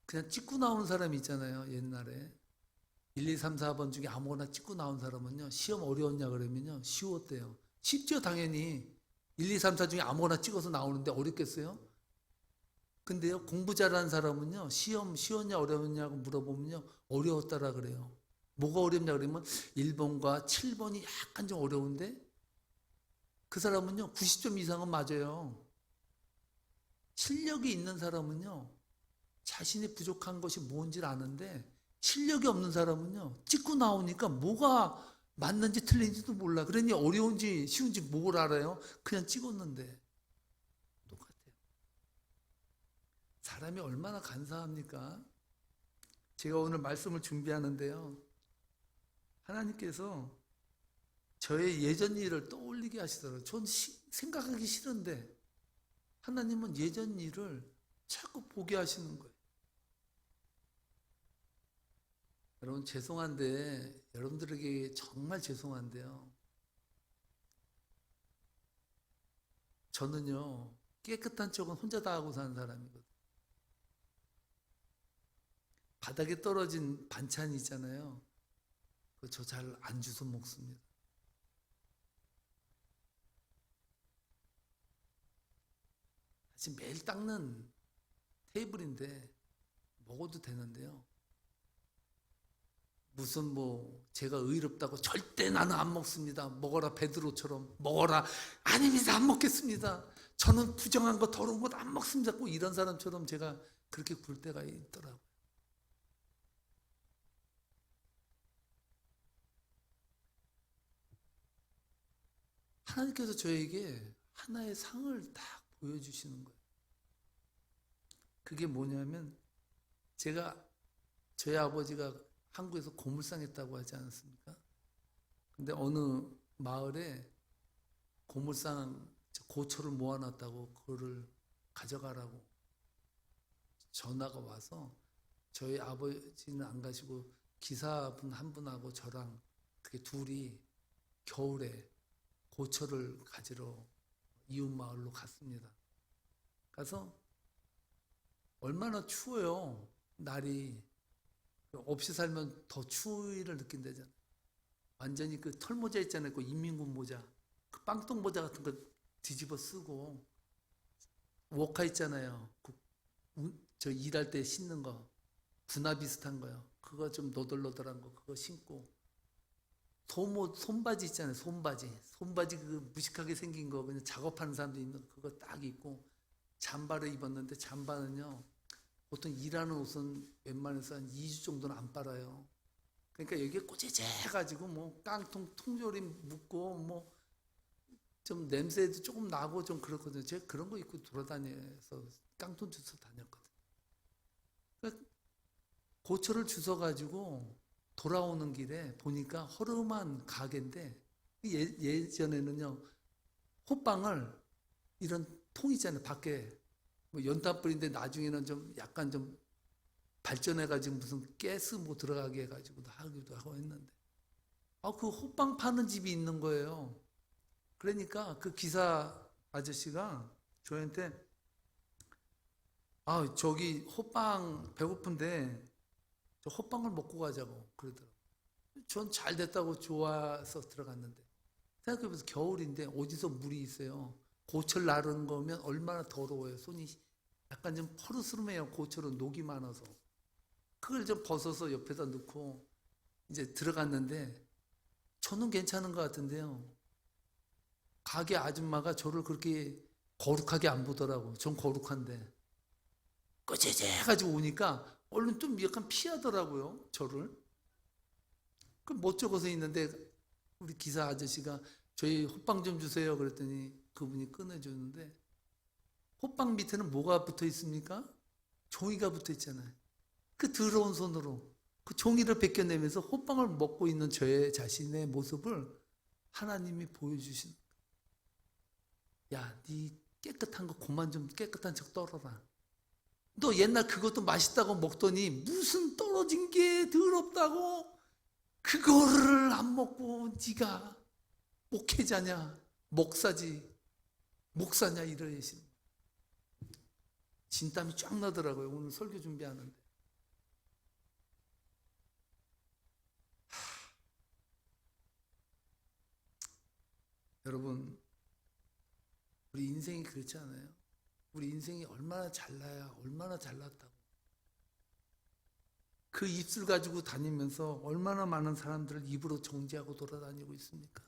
그냥 찍고 나오는 사람이 있잖아요. 옛날에 1, 2, 3, 4번 중에 아무거나 찍고 나온 사람은요, 시험 어려웠냐 그러면요, 쉬웠대요. 쉽죠, 당연히. 1, 2, 3, 4 중에 아무거나 찍어서 나오는데 어렵겠어요? 근데요, 공부 잘하는 사람은요, 시험 쉬웠냐 어려웠냐고 물어보면요, 어려웠다라 그래요. 뭐가 어렵냐 그러면 1번과 7번이 약간 좀 어려운데 그 사람은요 90점 이상은 맞아요. 실력이 있는 사람은요 자신이 부족한 것이 뭔지를 아는데, 실력이 없는 사람은요 찍고 나오니까 뭐가 맞는지 틀린지도 몰라. 그러니 어려운지 쉬운지 뭘 알아요? 그냥 찍었는데. 똑같아요. 사람이 얼마나 간사합니까? 제가 오늘 말씀을 준비하는데요, 하나님께서 저의 예전 일을 떠올리게 하시더라고요. 전 생각하기 싫은데 하나님은 예전 일을 자꾸 보게 하시는 거예요. 여러분, 죄송한데, 여러분들에게 정말 죄송한데요, 저는요 깨끗한 쪽은 혼자 다 하고 사는 사람이거든요. 바닥에 떨어진 반찬이 있잖아요, 그거 저 잘 안 주워 먹습니다. 사실 매일 닦는 테이블인데 먹어도 되는데요, 무슨 뭐 제가 의롭다고 절대 나는 안 먹습니다, 먹어라 베드로처럼 먹어라, 아닙니다 안 먹겠습니다, 저는 부정한 거 더러운 것 안 먹습니다, 꼭 이런 사람처럼 제가 그렇게 굴 때가 있더라고요. 하나님께서 저에게 하나의 상을 딱 보여주시는 거예요. 그게 뭐냐면, 저희 아버지가 한국에서 고물상했다고 하지 않았습니까? 근데 어느 마을에 고물상 고초를 모아놨다고 그거를 가져가라고 전화가 와서, 저희 아버지는 안 가시고 기사분 한 분하고 저랑 그게 둘이 겨울에 고초를 가지러 이웃 마을로 갔습니다. 가서 얼마나 추워요. 날이 없이 살면 더 추위를 느낀다잖아요. 완전히 그 털모자 있잖아요, 그 인민군 모자, 그 빵똥 모자 같은 거 뒤집어 쓰고, 워카 있잖아요, 저 일할 때 신는 거, 군화 비슷한 거요, 그거 좀 너덜너덜한 거 그거 신고, 손바지 있잖아요, 손바지 그 무식하게 생긴 거 그냥 작업하는 사람도 입는 그거 딱 입고 잠바를 입었는데, 잠바는요 보통 일하는 옷은 웬만해서 한 2주 정도는 안 빨아요. 그러니까 여기에 꼬재재가지고 뭐 깡통 통조림 묻고 뭐 좀 냄새도 조금 나고 좀 그렇거든요. 제가 그런 거 입고 돌아다녀서 깡통 주워 다녔거든요. 그러니까 고초를 주워가지고 돌아오는 길에 보니까 허름한 가게인데 예전에는요, 호빵을 이런 통 있잖아요. 밖에 뭐 연탄불인데 나중에는 좀 약간 좀 발전해가지고 무슨 가스 뭐 들어가게 해가지고 하기도 하고 했는데, 그 호빵 파는 집이 있는 거예요. 그러니까 그 기사 아저씨가 저한테 저기 호빵 배고픈데 저 호빵을 먹고 가자고 그러더라고요. 전 잘 됐다고 좋아서 들어갔는데, 생각해보세요. 겨울인데 어디서 물이 있어요. 고철 나른 거면 얼마나 더러워요. 손이 약간 좀 퍼르스름해요. 고철은 녹이 많아서. 그걸 좀 벗어서 옆에다 넣고 이제 들어갔는데, 저는 괜찮은 것 같은데요, 가게 아줌마가 저를 그렇게 거룩하게 안 보더라고. 전 거룩한데. 꺼재재가지고 오니까 얼른 좀 약간 피하더라고요, 저를. 그럼 못 적어서 있는데 우리 기사 아저씨가 저희 호빵 좀 주세요 그랬더니 그분이 꺼내줬는데, 호빵 밑에는 뭐가 붙어 있습니까? 종이가 붙어 있잖아요. 그 더러운 손으로 그 종이를 벗겨내면서 호빵을 먹고 있는 저의 자신의 모습을 하나님이 보여주신, 야, 네 깨끗한 거 그만 좀 깨끗한 척 떨어라. 너 옛날 그것도 맛있다고 먹더니 무슨 떨어진 게 더럽다고 그거를 안 먹고 네가 목회자냐, 목사냐 이러신. 진땀이 쫙 나더라고요. 오늘 설교 준비하는데. 여러분, 우리 인생이 그렇지 않아요? 우리 인생이 얼마나 잘나야 얼마나 잘났다고. 그 입술 가지고 다니면서 얼마나 많은 사람들을 입으로 정죄하고 돌아다니고 있습니까?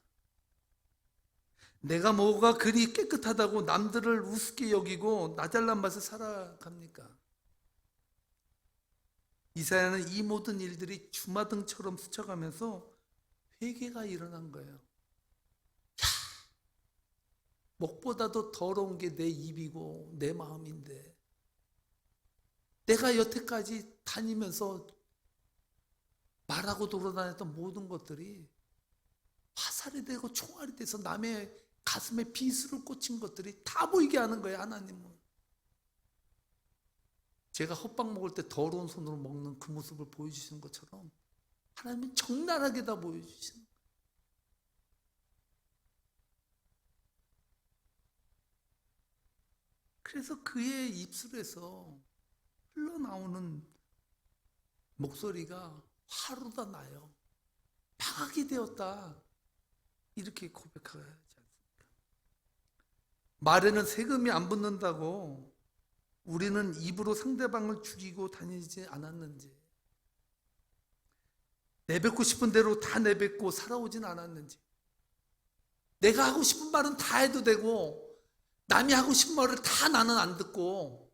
내가 뭐가 그리 깨끗하다고 남들을 우습게 여기고 나 잘난 맛에 살아갑니까? 이사야는 이 모든 일들이 주마등처럼 스쳐가면서 회개가 일어난 거예요. 목보다도 더러운 게 내 입이고 내 마음인데, 내가 여태까지 다니면서 말하고 돌아다녔던 모든 것들이 화살이 되고 총알이 돼서 남의 가슴에 비수를 꽂힌 것들이 다 보이게 하는 거예요, 하나님은. 제가 헛빵 먹을 때 더러운 손으로 먹는 그 모습을 보여주시는 것처럼 하나님은 적나라하게 다 보여주시는 거예요. 그래서 그의 입술에서 흘러나오는 목소리가 화로다 나요. 파악이 되었다. 이렇게 고백하지 않습니까? 말에는 세금이 안 붙는다고 우리는 입으로 상대방을 죽이고 다니지 않았는지, 내뱉고 싶은 대로 다 내뱉고 살아오진 않았는지, 내가 하고 싶은 말은 다 해도 되고 남이 하고 싶은 말을 다 나는 안 듣고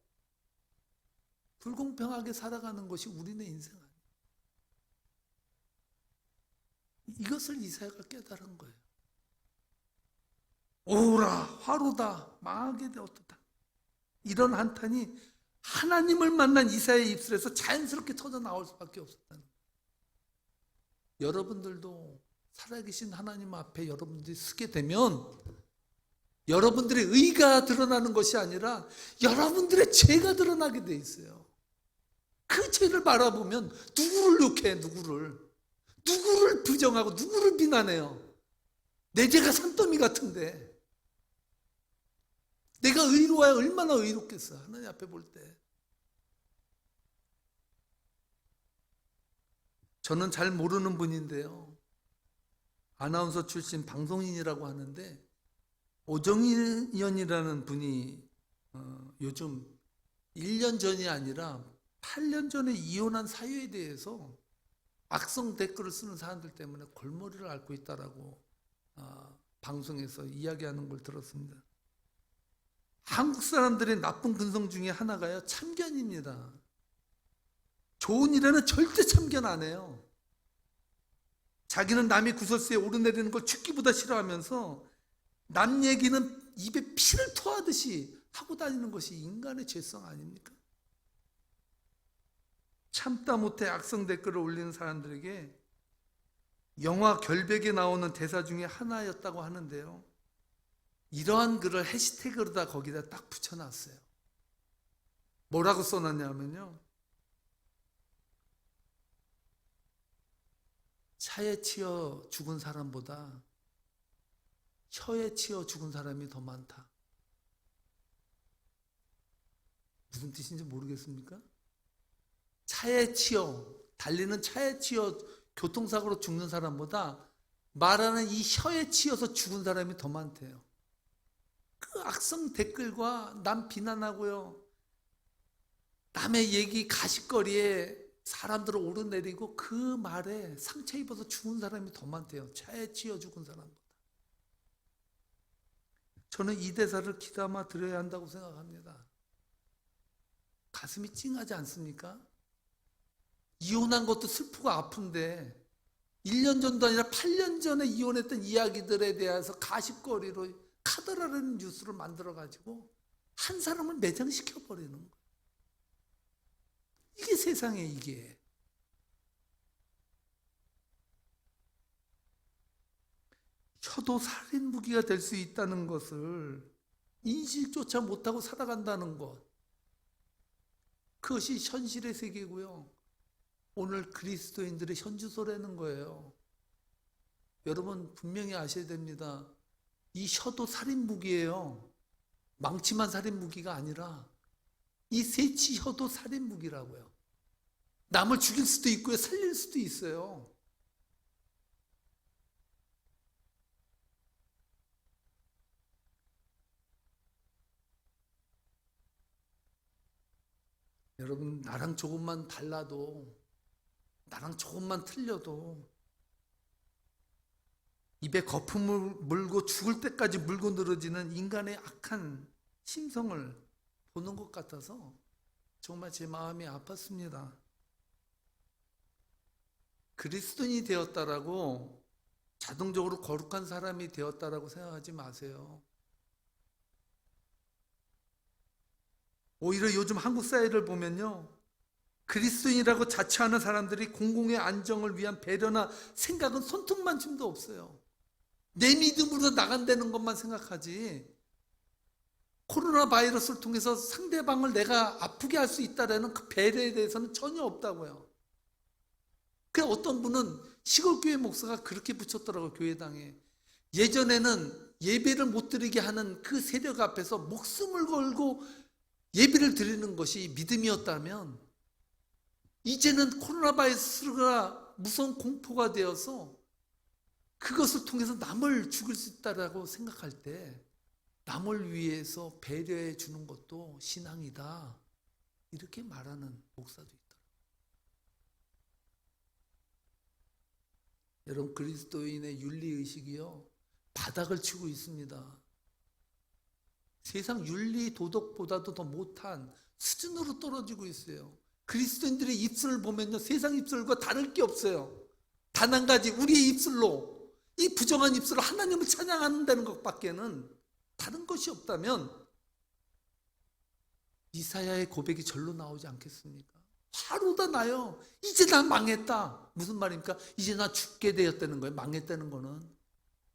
불공평하게 살아가는 것이 우리네 인생 아니에요. 이것을 이사야가 깨달은 거예요. 오라 화로다 망하게 되었다. 이런 한탄이 하나님을 만난 이사야의 입술에서 자연스럽게 터져 나올 수밖에 없었다는 거예요. 여러분들도 살아계신 하나님 앞에 여러분들이 서게 되면 여러분들의 의가 드러나는 것이 아니라 여러분들의 죄가 드러나게 돼 있어요. 그 죄를 바라보면 누구를 욕해, 누구를 부정하고 누구를 비난해요. 내 죄가 산더미 같은데 내가 의로워야 얼마나 의롭겠어, 하나님 앞에 볼 때. 저는 잘 모르는 분인데요, 아나운서 출신 방송인이라고 하는데 오정희연이라는 분이 요즘 1년 전이 아니라 8년 전에 이혼한 사유에 대해서 악성 댓글을 쓰는 사람들 때문에 골머리를 앓고 있다라고 방송에서 이야기하는 걸 들었습니다. 한국 사람들의 나쁜 근성 중에 하나가요, 참견입니다. 좋은 일에는 절대 참견 안 해요. 자기는 남의 구설수에 오르내리는 걸 죽기보다 싫어하면서 남 얘기는 입에 피를 토하듯이 하고 다니는 것이 인간의 죄성 아닙니까? 참다 못해 악성 댓글을 올리는 사람들에게 영화 결백에 나오는 대사 중에 하나였다고 하는데요. 이러한 글을 해시태그로다 거기다 딱 붙여놨어요. 뭐라고 써놨냐면요. 차에 치여 죽은 사람보다 혀에 치여 죽은 사람이 더 많다. 무슨 뜻인지 모르겠습니까? 차에 치여, 달리는 차에 치여 교통사고로 죽는 사람보다 말하는 이 혀에 치여서 죽은 사람이 더 많대요. 그 악성 댓글과 남 비난하고요. 남의 얘기 가십거리에 사람들을 오르내리고 그 말에 상처 입어서 죽은 사람이 더 많대요. 차에 치여 죽은 사람보다. 저는 이 대사를 귀담아 들어야 한다고 생각합니다. 가슴이 찡하지 않습니까? 이혼한 것도 슬프고 아픈데 1년 전도 아니라 8년 전에 이혼했던 이야기들에 대해서 가십거리로 카더라는 뉴스를 만들어가지고 한 사람을 매장시켜버리는 거예요. 이게 세상에 이게. 혀도 살인 무기가 될 수 있다는 것을 인식조차 못하고 살아간다는 것. 그것이 현실의 세계고요. 오늘 그리스도인들의 현주소라는 거예요. 여러분 분명히 아셔야 됩니다. 이 혀도 살인 무기예요. 망치만 살인 무기가 아니라 이 세치 혀도 살인 무기라고요. 남을 죽일 수도 있고요. 살릴 수도 있어요. 여러분 나랑 조금만 달라도 나랑 조금만 틀려도 입에 거품을 물고 죽을 때까지 물고 늘어지는 인간의 악한 심성을 보는 것 같아서 정말 제 마음이 아팠습니다. 그리스도인이 되었다라고 자동적으로 거룩한 사람이 되었다라고 생각하지 마세요. 오히려 요즘 한국 사회를 보면요, 그리스도인이라고 자처하는 사람들이 공공의 안정을 위한 배려나 생각은 손톱만큼도 없어요. 내 믿음으로 나간다는 것만 생각하지 코로나 바이러스를 통해서 상대방을 내가 아프게 할 수 있다는 그 배려에 대해서는 전혀 없다고요. 그 어떤 분은 시골교회 목사가 그렇게 붙였더라고요. 교회당에. 예전에는 예배를 못 드리게 하는 그 세력 앞에서 목숨을 걸고 예배를 드리는 것이 믿음이었다면 이제는 코로나 바이러스가 무서운 공포가 되어서 그것을 통해서 남을 죽일 수 있다라고 생각할 때 남을 위해서 배려해 주는 것도 신앙이다. 이렇게 말하는 목사도 있더라고요. 여러분 그리스도인의 윤리의식이요 바닥을 치고 있습니다. 세상 윤리 도덕보다도 더 못한 수준으로 떨어지고 있어요. 그리스도인들의 입술을 보면요 세상 입술과 다를 게 없어요. 단 한 가지 우리의 입술로 이 부정한 입술로 하나님을 찬양한다는 것밖에는 다른 것이 없다면 이사야의 고백이 절로 나오지 않겠습니까? 화로다 나요. 이제 나 망했다. 무슨 말입니까? 이제 나 죽게 되었다는 거예요. 망했다는 거는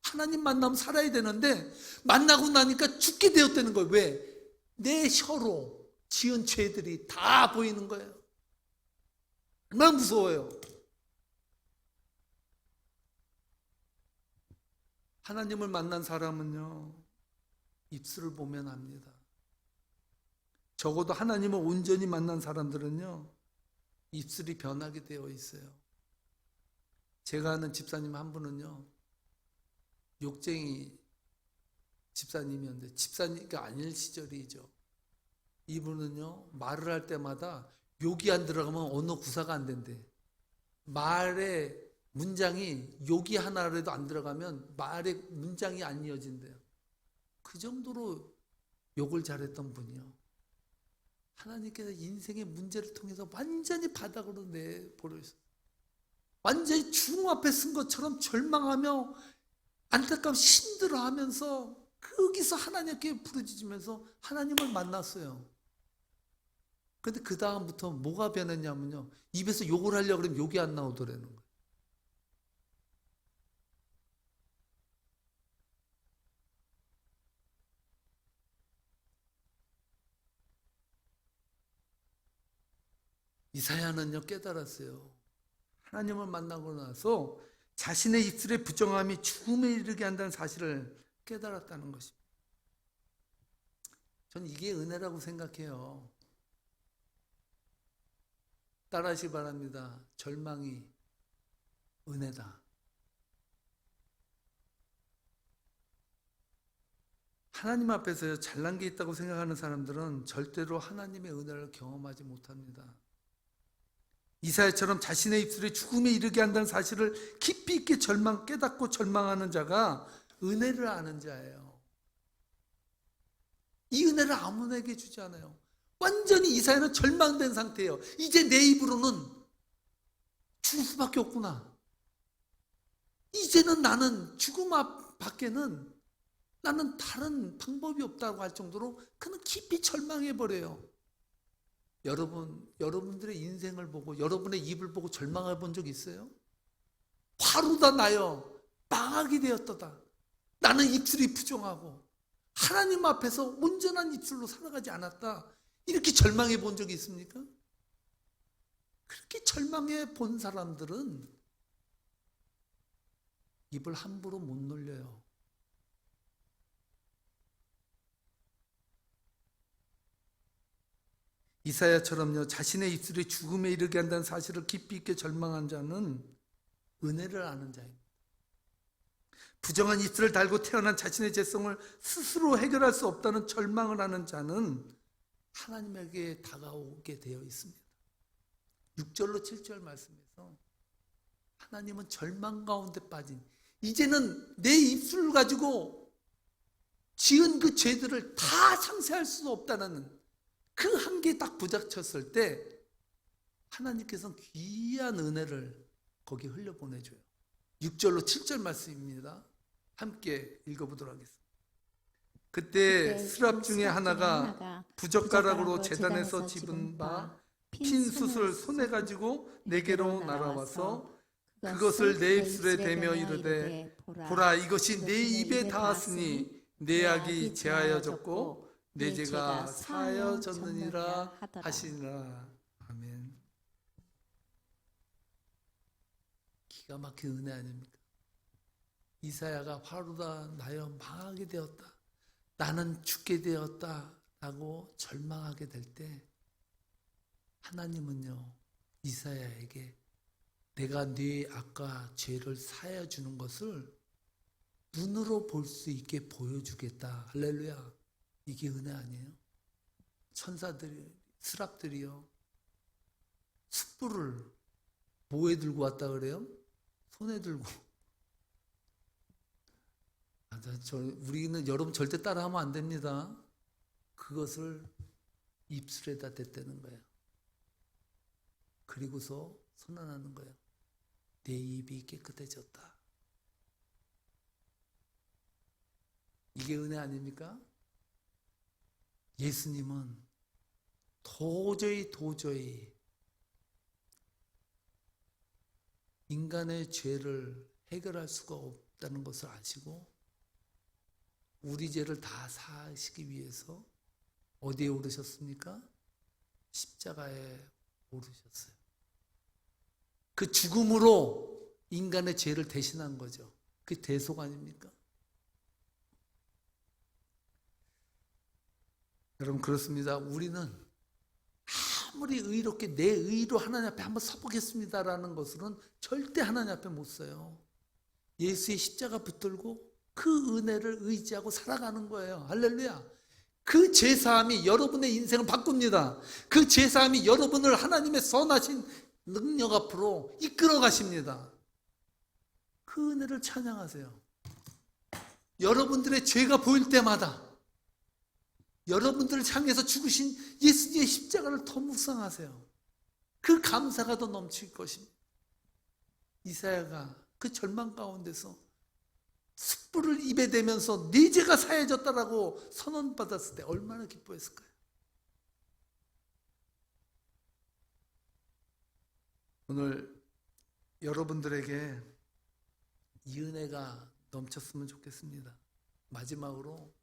하나님 만나면 살아야 되는데 만나고 나니까 죽게 되었다는 거예요. 왜? 내 혀로 지은 죄들이 다 보이는 거예요. 얼마나 무서워요. 하나님을 만난 사람은요 입술을 보면 압니다. 적어도 하나님을 온전히 만난 사람들은요 입술이 변하게 되어 있어요. 제가 아는 집사님 한 분은요 욕쟁이 집사님이었는데 집사님이 아닐 시절이죠. 이분은요 말을 할 때마다 욕이 안 들어가면 언어 구사가 안 된대. 말에 문장이 욕이 하나라도 안 들어가면 말의 문장이 안 이어진대요. 그 정도로 욕을 잘했던 분이요. 하나님께서 인생의 문제를 통해서 완전히 바닥으로 내버려있어요. 완전히 죽음 앞에 쓴 것처럼 절망하며 안타까운 힘들어하면서 거기서 하나님께 부르짖으면서 하나님을 만났어요. 그런데 그 다음부터 뭐가 변했냐면요 입에서 욕을 하려고 그러면 욕이 안 나오더라는 거예요. 이사야는요 깨달았어요. 하나님을 만나고 나서 자신의 입술의 부정함이 죽음에 이르게 한다는 사실을 깨달았다는 것입니다. 전 이게 은혜라고 생각해요. 따라하시기 바랍니다. 절망이 은혜다. 하나님 앞에서 잘난 게 있다고 생각하는 사람들은 절대로 하나님의 은혜를 경험하지 못합니다. 이사야처럼 자신의 입술에 죽음에 이르게 한다는 사실을 깊이 있게 깨닫고 절망하는 자가 은혜를 아는 자예요. 이 은혜를 아무에게 주지 않아요. 완전히 이사야는 절망된 상태예요. 이제 내 입으로는 죽을 수밖에 없구나. 이제는 나는 죽음 밖에는 나는 다른 방법이 없다고 할 정도로 그는 깊이 절망해버려요. 여러분들의 인생을 보고 여러분의 입을 보고 절망해 본 적 있어요? 화루다 나여 망하게 되었도다. 나는 입술이 부정하고 하나님 앞에서 온전한 입술로 살아가지 않았다. 이렇게 절망해 본 적이 있습니까? 그렇게 절망해 본 사람들은 입을 함부로 못 놀려요. 이사야처럼요 자신의 입술에 죽음에 이르게 한다는 사실을 깊이 있게 절망한 자는 은혜를 아는 자입니다. 부정한 입술을 달고 태어난 자신의 죄성을 스스로 해결할 수 없다는 절망을 하는 자는 하나님에게 다가오게 되어 있습니다. 6절로 7절 말씀에서 하나님은 절망 가운데 빠진, 이제는 내 입술을 가지고 지은 그 죄들을 다 상세할 수 없다는 그 한계에 딱 부닥쳤을 때 하나님께서는 귀한 은혜를 거기 흘려보내줘요. 6절로 7절 말씀입니다. 함께 읽어보도록 하겠습니다. 그때 스랍 중에 하나가 부젓가락으로 제단에서 집은 바 핀 숯을 손에 가지고 내게로 날아와서 그것을 내 입술에 대며 이르되 보라 이것이 내 입에 닿았으니 내 악이 제하여졌고 내 죄가 사하여졌느니라 하시니라. 아멘. 기가 막힌 은혜 아닙니까? 이사야가 화루다 나여 망하게 되었다, 나는 죽게 되었다 라고 절망하게 될 때 하나님은요 이사야에게 내가 네 악과 죄를 사하여 주는 것을 눈으로 볼 수 있게 보여주겠다. 할렐루야. 이게 은혜 아니에요? 천사들이, 스랍들이요 숯불을 뭐에 들고 왔다 그래요? 손에 들고. 우리는 여러분 절대 따라하면 안 됩니다. 그것을 입술에다 댔다는 거예요. 그리고서 선언하는 거예요. 내 입이 깨끗해졌다. 이게 은혜 아닙니까? 예수님은 도저히 인간의 죄를 해결할 수가 없다는 것을 아시고 우리 죄를 다 사하시기 위해서 어디에 오르셨습니까? 십자가에 오르셨어요. 그 죽음으로 인간의 죄를 대신한 거죠. 그게 대속 아닙니까? 여러분 그렇습니다. 우리는 아무리 의롭게 내 의로 하나님 앞에 한번 서보겠습니다라는 것으로는 절대 하나님 앞에 못 서요. 예수의 십자가 붙들고 그 은혜를 의지하고 살아가는 거예요. 할렐루야. 그 죄사함이 여러분의 인생을 바꿉니다. 그 죄사함이 여러분을 하나님의 선하신 능력 앞으로 이끌어 가십니다. 그 은혜를 찬양하세요. 여러분들의 죄가 보일 때마다 여러분들을 향해서 죽으신 예수님의 십자가를 더 묵상하세요. 그 감사가 더 넘칠 것입니다. 이사야가 그 절망 가운데서 숯불을 입에 대면서 네 죄가 사해졌다라고 선언받았을 때 얼마나 기뻐했을까요? 오늘 여러분들에게 이 은혜가 넘쳤으면 좋겠습니다. 마지막으로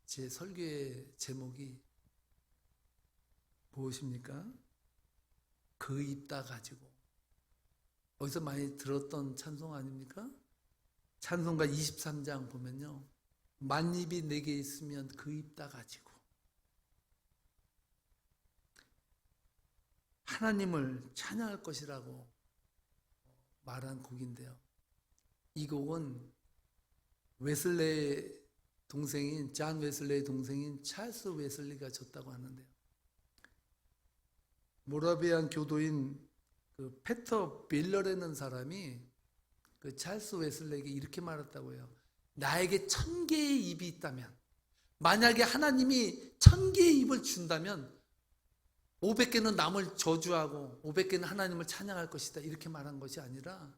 제 설교의 제목이 무엇입니까? 그 입 다 가지고. 어디서 많이 들었던 찬송 아닙니까? 찬송가 23장 보면요, 만입이 내게 있으면 그 입 다 가지고. 하나님을 찬양할 것이라고 말한 곡인데요, 이 곡은 웨슬레의 동생인 잔 웨슬레의 동생인 찰스 웨슬리가 졌다고 하는데요, 모라비안 교도인 그 페터 빌러라는 사람이 그 찰스 웨슬리에게 이렇게 말했다고 해요. 나에게 1000개의 입이 있다면, 만약에 하나님이 1000개의 입을 준다면 500개는 남을 저주하고 500개는 하나님을 찬양할 것이다, 이렇게 말한 것이 아니라,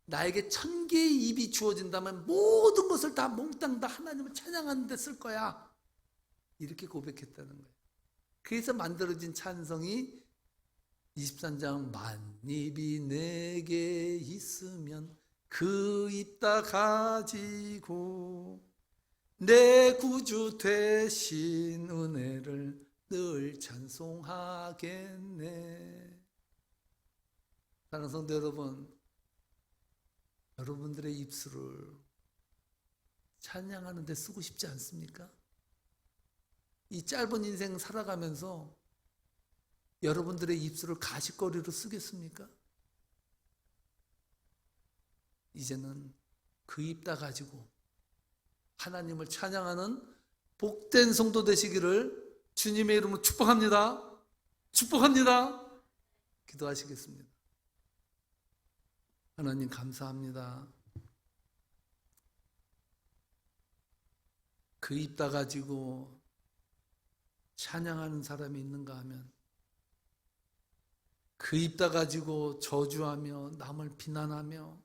나에게 1000개의 입이 주어진다면 모든 것을 다 몽땅 다 하나님을 찬양하는 데 쓸 거야, 이렇게 고백했다는 거예요. 그래서 만들어진 찬성이 23장 만입이 내게 있으면 그 입 다 가지고 내 구주 되신 은혜를 늘 찬송하겠네. 사랑하는 성도 여러분, 여러분들의 입술을 찬양하는 데 쓰고 싶지 않습니까? 이 짧은 인생 살아가면서 여러분들의 입술을 가십거리로 쓰겠습니까? 이제는 그 입 다 가지고 하나님을 찬양하는 복된 성도 되시기를 주님의 이름으로 축복합니다. 축복합니다. 기도하시겠습니다. 하나님 감사합니다. 그 입 다 가지고 찬양하는 사람이 있는가 하면, 그 입 다 가지고 저주하며 남을 비난하며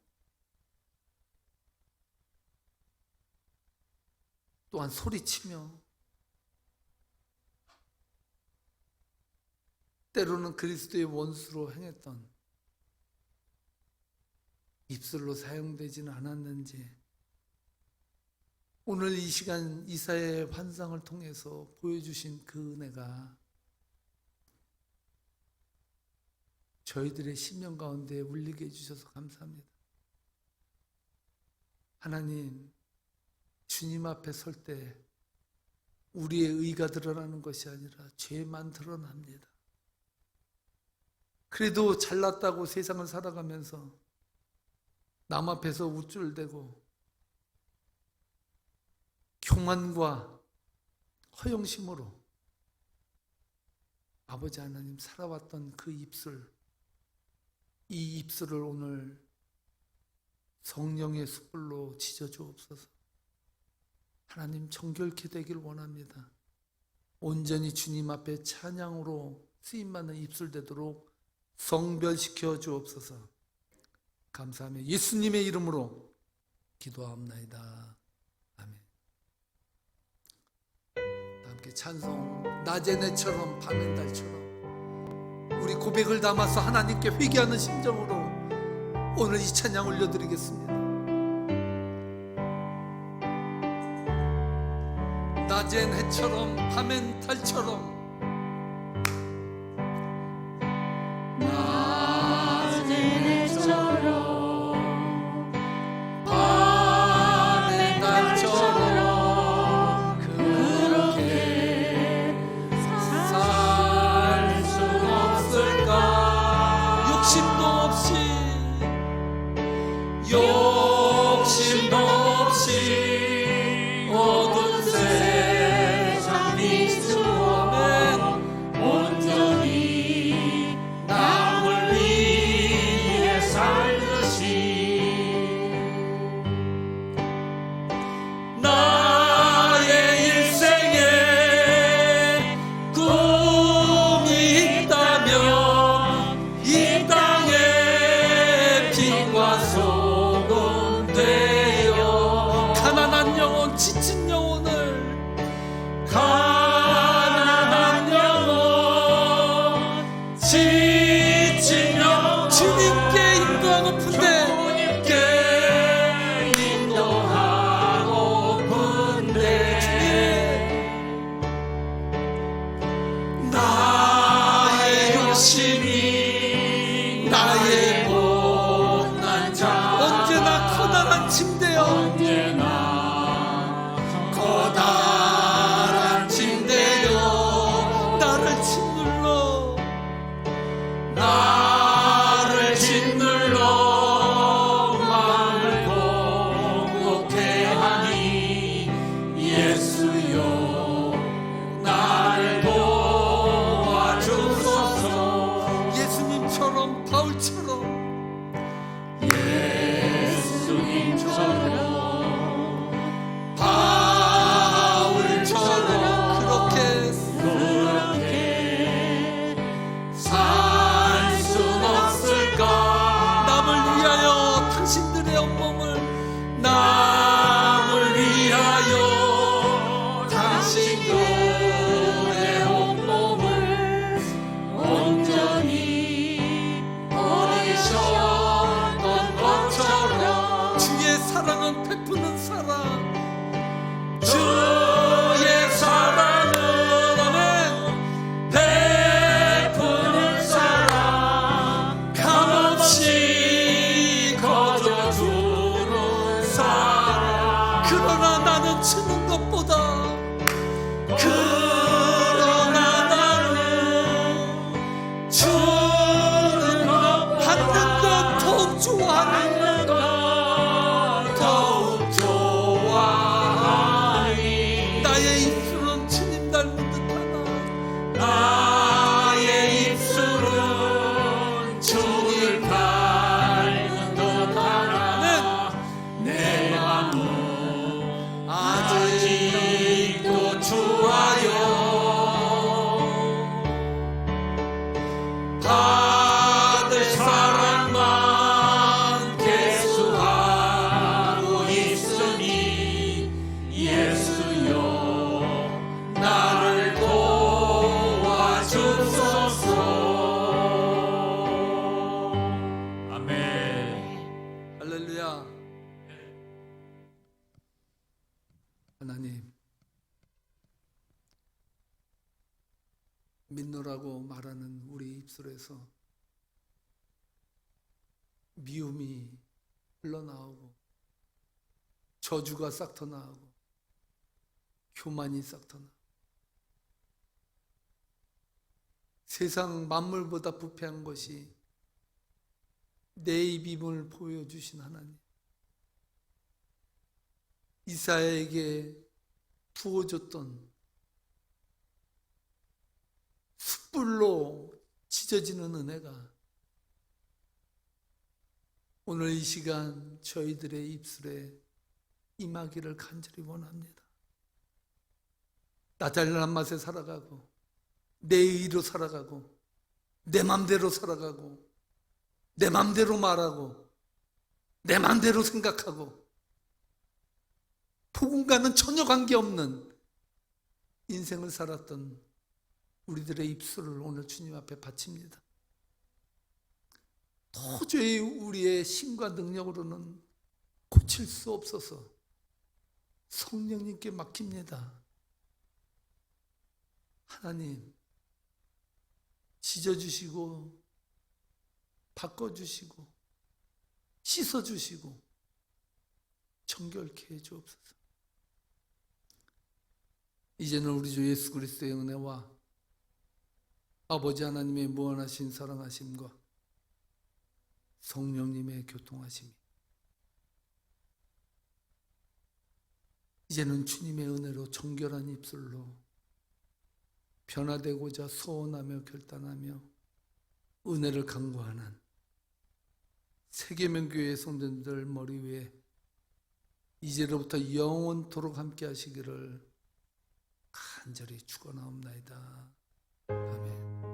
또한 소리치며 때로는 그리스도의 원수로 행했던 입술로 사용되지는 않았는지, 오늘 이 시간 이사야의 환상을 통해서 보여주신 그 은혜가 저희들의 심령 가운데 울리게 해주셔서 감사합니다. 하나님, 주님 앞에 설 때 우리의 의가 드러나는 것이 아니라 죄만 드러납니다. 그래도 잘났다고 세상을 살아가면서 남 앞에서 우쭐대고 교만과 허영심으로 아버지 하나님 살아왔던 그 입술, 이 입술을 오늘 성령의 숯불로 지져주옵소서. 하나님, 정결케 되길 원합니다. 온전히 주님 앞에 찬양으로 쓰임받는 입술 되도록 성별시켜 주옵소서. 감사하며 예수님의 이름으로 기도하옵나이다. 아멘. 다 함께 찬송, 낮의 내처럼 밤의 달처럼, 우리 고백을 담아서 하나님께 회개하는 심정으로 오늘 이 찬양 올려드리겠습니다. 낮엔 해처럼 밤엔 달처럼, 낮엔 해처럼 밤의 달처럼 그렇게 살 수 없을까? 욕심도 없이 어두운 세상 비추어 위하여 언제나 커다란 침대여 나를 짓눌러 나를 짓눌러 마음을 공곡해 하니 예수여 나를 도와주소서. 예수님처럼 바울처럼 예수님처럼 바울처럼 그렇게 살 순 없을까. 남을 위하여 당신들의 온몸을 남을 위하여 당신들의 온몸을 온전히 버리셨던 것처럼 주의 사랑은 베푸는 사랑 주의 사랑은 베푸는 사랑 값없이 거저주는 사랑. 그러나 나는 주는 것보다 그러나 나는 주는 것 받는 것 더욱 좋아하는 받는 것 더욱 좋아하니 나의 입술은 주님 닮은 듯하나 나의 입술은 주를 닮은 듯하나 내 마음은 아직도 주하여 받을 사랑만 계수하고 있으니 예수여 나를 도와주소서. 아멘. 할렐루야. 하나님, 믿노라고 말하는 우리 입술에서 미움이 흘러나오고 저주가 싹터나오고 교만이 싹터나오고 세상 만물보다 부패한 것이 내 입임을 보여주신 하나님, 이사야에게 부어줬던 숯불로 지져지는 은혜가 오늘 이 시간 저희들의 입술에 임하기를 간절히 원합니다. 나 잘난 맛에 살아가고 내 의로 살아가고 내 맘대로 살아가고 내 맘대로 말하고 내 맘대로 생각하고 복음과는 전혀 관계없는 인생을 살았던 우리들의 입술을 오늘 주님 앞에 바칩니다. 도저히 우리의 힘과 능력으로는 고칠 수 없어서 성령님께 맡깁니다. 하나님, 지져주시고 바꿔주시고 씻어주시고 정결케 해주옵소서. 이제는 우리 주 예수 그리스도의 은혜와 아버지 하나님의 무한하신 사랑하심과 성령님의 교통하심이 이제는 주님의 은혜로 정결한 입술로 변화되고자 소원하며 결단하며 은혜를 간구하는 세계명교회 성도들 머리 위에 이제로부터 영원토록 함께 하시기를 간절히 축원하옵나이다. 아멘.